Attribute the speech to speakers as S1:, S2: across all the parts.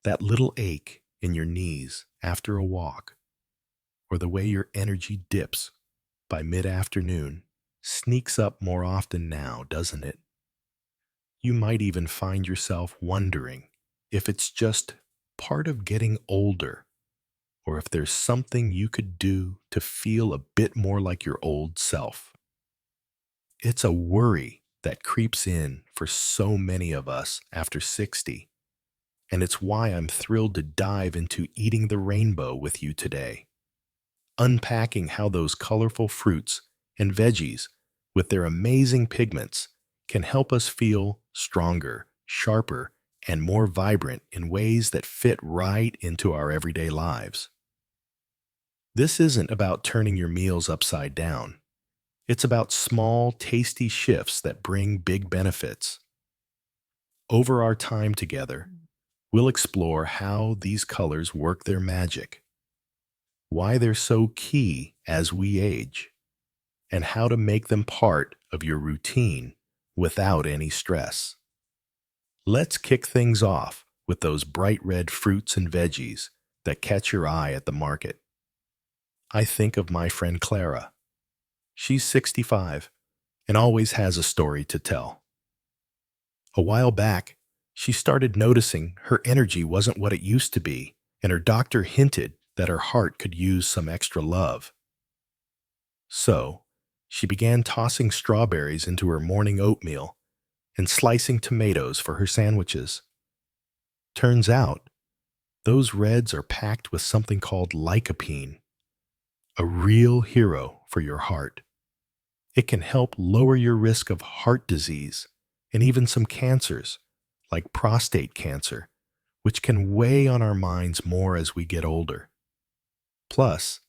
S1: That little ache in your knees after a walk, or the way your energy dips by mid-afternoon sneaks up more often now, doesn't it? You might even find yourself wondering if it's just part of getting older or if there's something you could do to feel a bit more like your old self. It's a worry that creeps in for so many of us after 60, and it's why I'm thrilled to dive into eating the rainbow with you today, unpacking how those colorful fruits and veggies with their amazing pigments can help us feel stronger, sharper, and more vibrant in ways that fit right into our everyday lives. This isn't about turning your meals upside down. It's about small, tasty shifts that bring big benefits. Over our time together, we'll explore how these colors work their magic, why they're so key as we age, and how to make them part of your routine without any stress. Let's kick things off with those bright red fruits and veggies that catch your eye at the market. I think of my friend Clara. She's 65 and always has a story to tell. A while back, she started noticing her energy wasn't what it used to be, and her doctor hinted that her heart could use some extra love. So, she began tossing strawberries into her morning oatmeal and slicing tomatoes for her sandwiches. Turns out, those reds are packed with something called lycopene, a real hero for your heart. It can help lower your risk of heart disease and even some cancers, like prostate cancer, which can weigh on our minds more as we get older. Plus,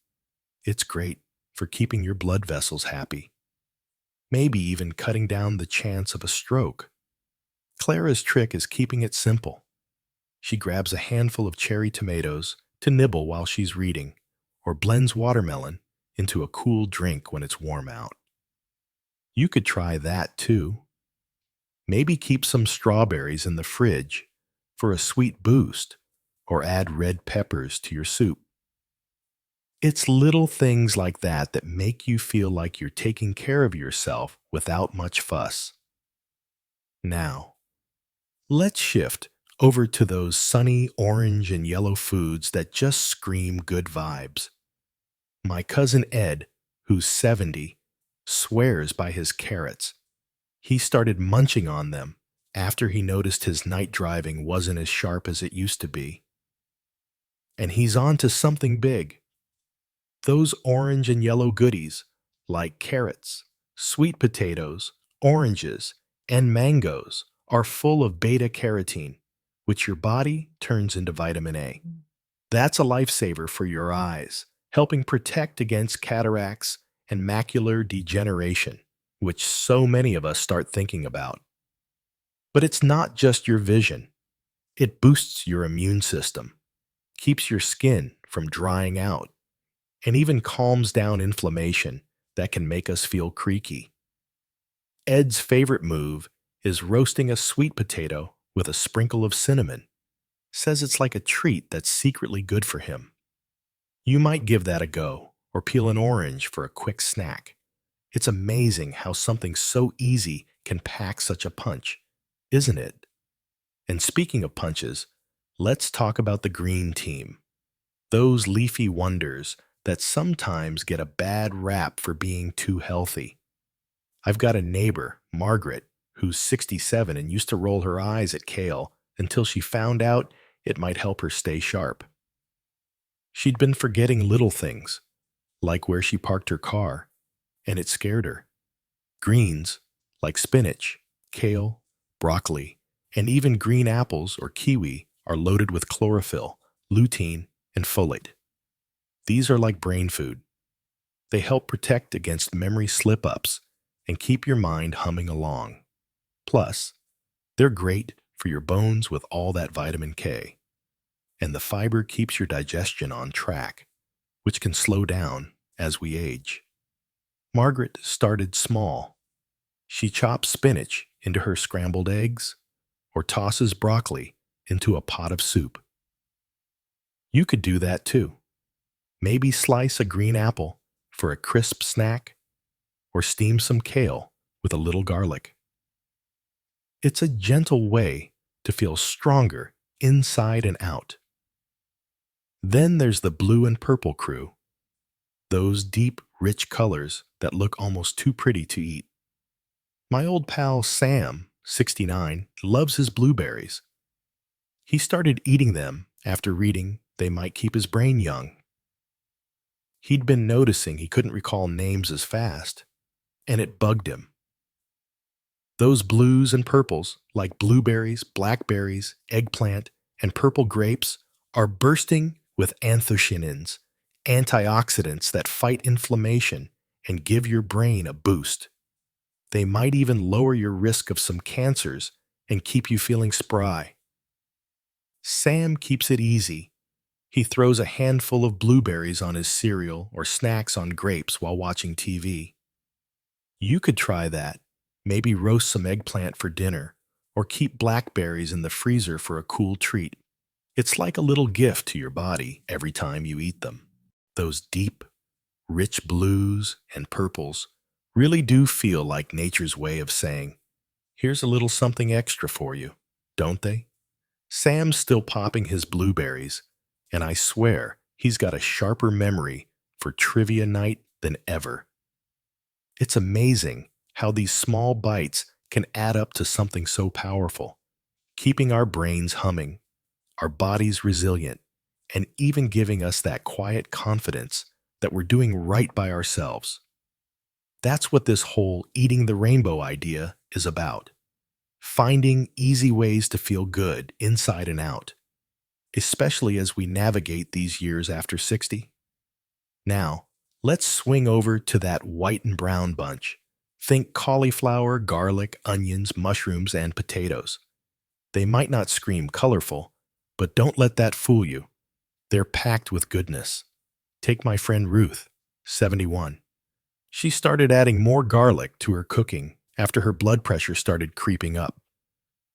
S1: it's great for keeping your blood vessels happy, maybe even cutting down the chance of a stroke. Clara's trick is keeping it simple. She grabs a handful of cherry tomatoes to nibble while she's reading, or blends watermelon into a cool drink when it's warm out. You could try that too. Maybe keep some strawberries in the fridge for a sweet boost, or add red peppers to your soup. It's little things like that that make you feel like you're taking care of yourself without much fuss. Now, let's shift over to those sunny orange and yellow foods that just scream good vibes. My cousin Ed, who's 70, swears by his carrots. He started munching on them after he noticed his night driving wasn't as sharp as it used to be. And he's on to something big. Those orange and yellow goodies, like carrots, sweet potatoes, oranges, and mangoes, are full of beta-carotene, which your body turns into vitamin A. That's a lifesaver for your eyes, helping protect against cataracts and macular degeneration, which so many of us start thinking about. But it's not just your vision. It boosts your immune system, keeps your skin from drying out, and even calms down inflammation that can make us feel creaky. Ed's favorite move is roasting a sweet potato with a sprinkle of cinnamon. Says it's like a treat that's secretly good for him. You might give that a go, or peel an orange for a quick snack. It's amazing how something so easy can pack such a punch, isn't it? And speaking of punches, let's talk about the green team. Those leafy wonders that sometimes get a bad rap for being too healthy. I've got a neighbor, Margaret, who's 67 and used to roll her eyes at kale until she found out it might help her stay sharp. She'd been forgetting little things, like where she parked her car, and it scared her. Greens, like spinach, kale, broccoli, and even green apples or kiwi, are loaded with chlorophyll, lutein, and folate. These are like brain food. They help protect against memory slip-ups and keep your mind humming along. Plus, they're great for your bones with all that vitamin K. And the fiber keeps your digestion on track, which can slow down as we age. Margaret started small. She chops spinach into her scrambled eggs or tosses broccoli into a pot of soup. You could do that too. Maybe slice a green apple for a crisp snack or steam some kale with a little garlic. It's a gentle way to feel stronger inside and out. Then there's the blue and purple crew, those deep, rich colors that look almost too pretty to eat. My old pal Sam, 69, loves his blueberries. He started eating them after reading they might keep his brain young. He'd been noticing he couldn't recall names as fast, and it bugged him. Those blues and purples, like blueberries, blackberries, eggplant, and purple grapes, are bursting with anthocyanins, antioxidants that fight inflammation and give your brain a boost. They might even lower your risk of some cancers and keep you feeling spry. Sam keeps it easy. He throws a handful of blueberries on his cereal or snacks on grapes while watching TV. You could try that. Maybe roast some eggplant for dinner, or keep blackberries in the freezer for a cool treat. It's like a little gift to your body every time you eat them. Those deep, rich blues and purples really do feel like nature's way of saying, here's a little something extra for you, don't they? Sam's still popping his blueberries, and I swear he's got a sharper memory for trivia night than ever. It's amazing how these small bites can add up to something so powerful, keeping our brains humming, our bodies resilient, and even giving us that quiet confidence that we're doing right by ourselves. That's what this whole eating the rainbow idea is about. Finding easy ways to feel good inside and out, especially as we navigate these years after 60. Now, let's swing over to that white and brown bunch. Think cauliflower, garlic, onions, mushrooms, and potatoes. They might not scream colorful, but don't let that fool you. They're packed with goodness. Take my friend Ruth, 71. She started adding more garlic to her cooking after her blood pressure started creeping up.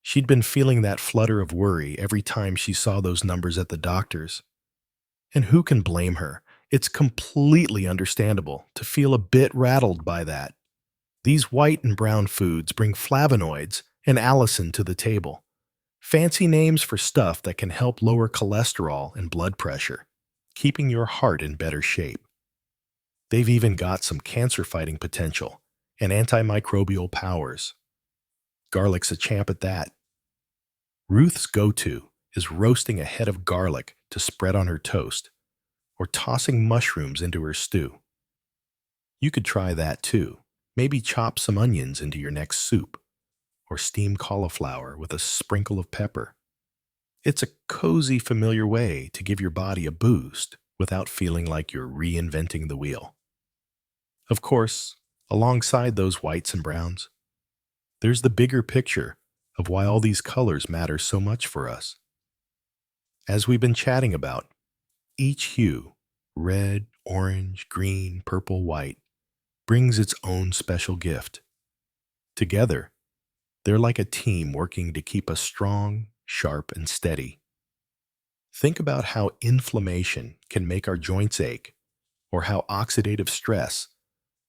S1: She'd been feeling that flutter of worry every time she saw those numbers at the doctor's. And who can blame her? It's completely understandable to feel a bit rattled by that. These white and brown foods bring flavonoids and allicin to the table. Fancy names for stuff that can help lower cholesterol and blood pressure, keeping your heart in better shape. They've even got some cancer-fighting potential and antimicrobial powers. Garlic's a champ at that. Ruth's go-to is roasting a head of garlic to spread on her toast, or tossing mushrooms into her stew. You could try that too. Maybe chop some onions into your next soup, or steam cauliflower with a sprinkle of pepper. It's a cozy, familiar way to give your body a boost without feeling like you're reinventing the wheel. Of course, alongside those whites and browns, there's the bigger picture of why all these colors matter so much for us. As we've been chatting about, each hue, red, orange, green, purple, white, brings its own special gift. Together, they're like a team working to keep us strong, sharp, and steady. Think about how inflammation can make our joints ache, or how oxidative stress,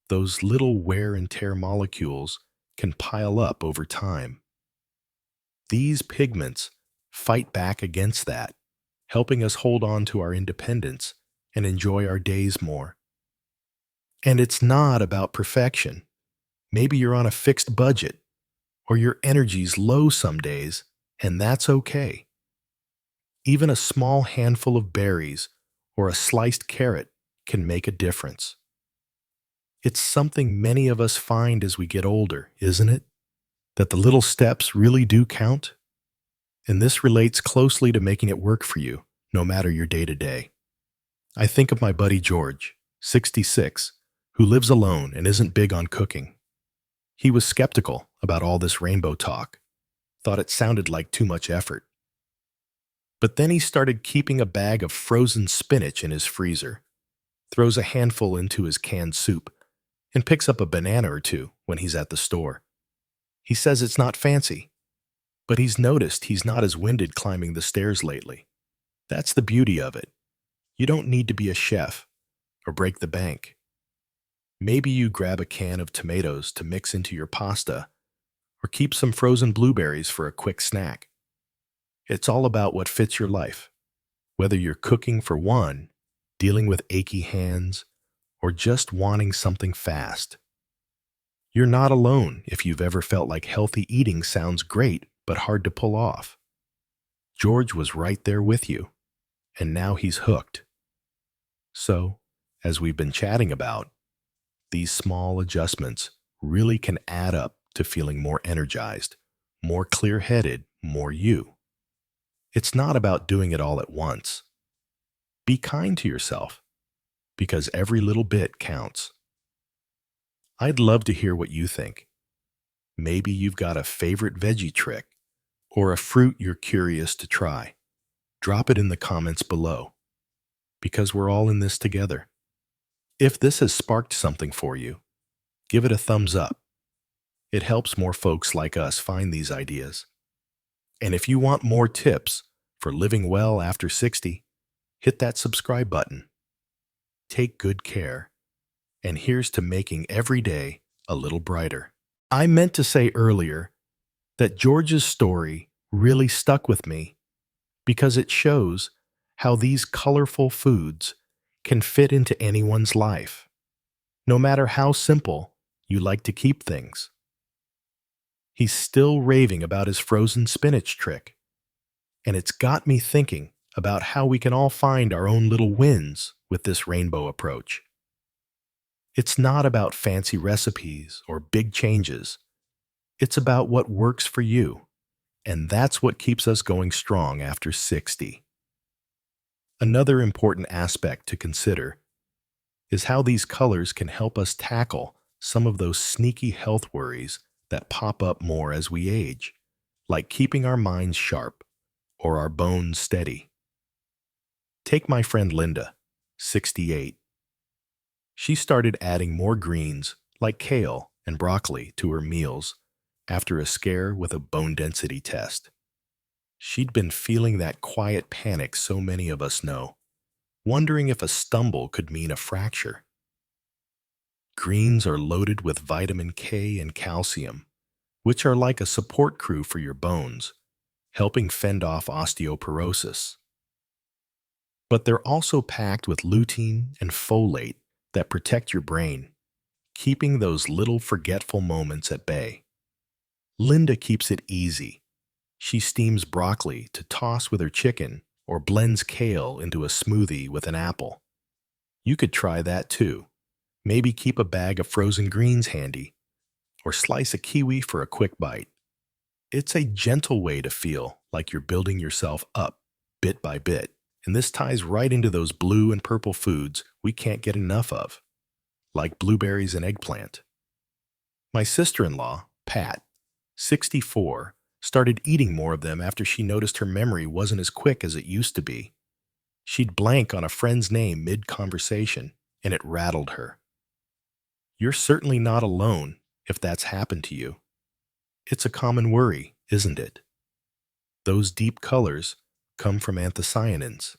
S1: those little wear and tear molecules, can pile up over time. These pigments fight back against that, helping us hold on to our independence and enjoy our days more. And it's not about perfection. Maybe you're on a fixed budget, or your energy's low some days, and that's okay. Even a small handful of berries or a sliced carrot can make a difference. It's something many of us find as we get older, isn't it? That the little steps really do count? And this relates closely to making it work for you, no matter your day-to-day. I think of my buddy George, 66, who lives alone and isn't big on cooking. He was skeptical about all this rainbow talk, thought it sounded like too much effort. But then he started keeping a bag of frozen spinach in his freezer, throws a handful into his canned soup, and picks up a banana or two when he's at the store. He says it's not fancy, but he's noticed he's not as winded climbing the stairs lately. That's the beauty of it. You don't need to be a chef or break the bank. Maybe you grab a can of tomatoes to mix into your pasta or keep some frozen blueberries for a quick snack. It's all about what fits your life, whether you're cooking for one, dealing with achy hands, or just wanting something fast. You're not alone if you've ever felt like healthy eating sounds great but hard to pull off. George was right there with you, and now he's hooked. So, as we've been chatting about, these small adjustments really can add up to feeling more energized, more clear-headed, more you. It's not about doing it all at once. Be kind to yourself, because every little bit counts. I'd love to hear what you think. Maybe you've got a favorite veggie trick or a fruit you're curious to try. Drop it in the comments below, because we're all in this together. If this has sparked something for you, give it a thumbs up. It helps more folks like us find these ideas. And if you want more tips for living well after 60, hit that subscribe button. Take good care. And here's to making every day a little brighter. I meant to say earlier that George's story really stuck with me because it shows how these colorful foods can fit into anyone's life, no matter how simple you like to keep things. He's still raving about his frozen spinach trick, and it's got me thinking about how we can all find our own little wins with this rainbow approach. It's not about fancy recipes or big changes. It's about what works for you, and that's what keeps us going strong after 60. Another important aspect to consider is how these colors can help us tackle some of those sneaky health worries that pop up more as we age, like keeping our minds sharp or our bones steady. Take my friend Linda, 68. She started adding more greens like kale and broccoli to her meals after a scare with a bone density test. She'd been feeling that quiet panic so many of us know, wondering if a stumble could mean a fracture. Greens are loaded with vitamin K and calcium, which are like a support crew for your bones, helping fend off osteoporosis. But they're also packed with lutein and folate that protect your brain, keeping those little forgetful moments at bay. Linda keeps it easy. She steams broccoli to toss with her chicken or blends kale into a smoothie with an apple. You could try that too. Maybe keep a bag of frozen greens handy, or slice a kiwi for a quick bite. It's a gentle way to feel like you're building yourself up bit by bit, and this ties right into those blue and purple foods we can't get enough of, like blueberries and eggplant. My sister-in-law, Pat, 64, started eating more of them after she noticed her memory wasn't as quick as it used to be. She'd blank on a friend's name mid-conversation, and it rattled her. You're certainly not alone if that's happened to you. It's a common worry, isn't it? Those deep colors come from anthocyanins,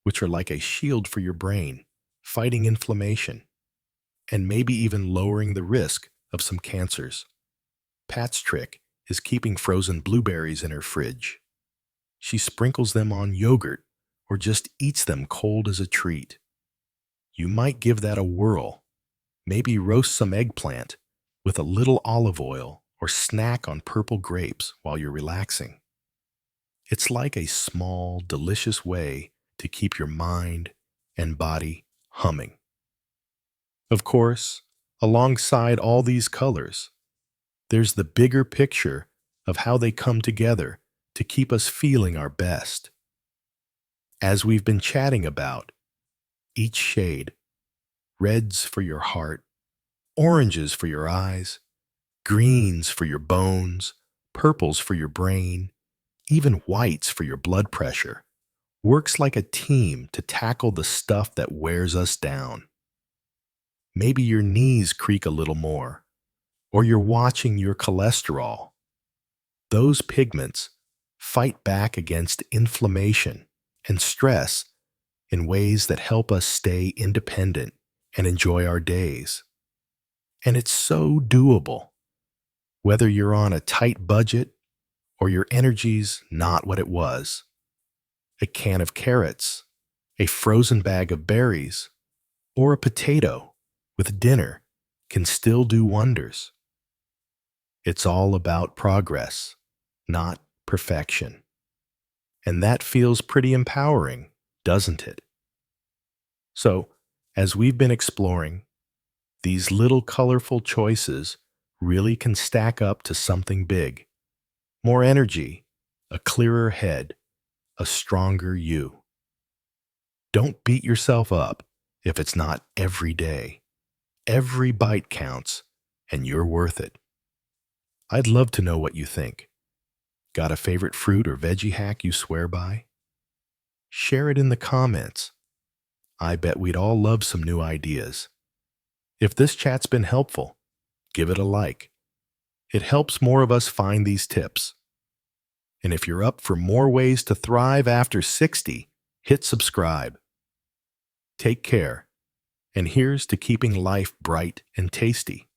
S1: which are like a shield for your brain, fighting inflammation, and maybe even lowering the risk of some cancers. Pat's trick is keeping frozen blueberries in her fridge. She sprinkles them on yogurt or just eats them cold as a treat. You might give that a whirl. Maybe roast some eggplant with a little olive oil or snack on purple grapes while you're relaxing. It's like a small, delicious way to keep your mind and body humming. Of course, alongside all these colors, there's the bigger picture of how they come together to keep us feeling our best. As we've been chatting about, each shade, reds for your heart, oranges for your eyes, greens for your bones, purples for your brain, even whites for your blood pressure, works like a team to tackle the stuff that wears us down. Maybe your knees creak a little more, or you're watching your cholesterol. Those pigments fight back against inflammation and stress in ways that help us stay independent and enjoy our days. And it's so doable, whether you're on a tight budget or your energy's not what it was. A can of carrots, a frozen bag of berries, or a potato with dinner can still do wonders. It's all about progress, not perfection. And that feels pretty empowering, doesn't it? So, as we've been exploring, these little colorful choices really can stack up to something big. More energy, a clearer head, a stronger you. Don't beat yourself up if it's not every day. Every bite counts, and you're worth it. I'd love to know what you think. Got a favorite fruit or veggie hack you swear by? Share it in the comments. I bet we'd all love some new ideas. If this chat's been helpful, give it a like. It helps more of us find these tips. And if you're up for more ways to thrive after 60, hit subscribe. Take care, and here's to keeping life bright and tasty.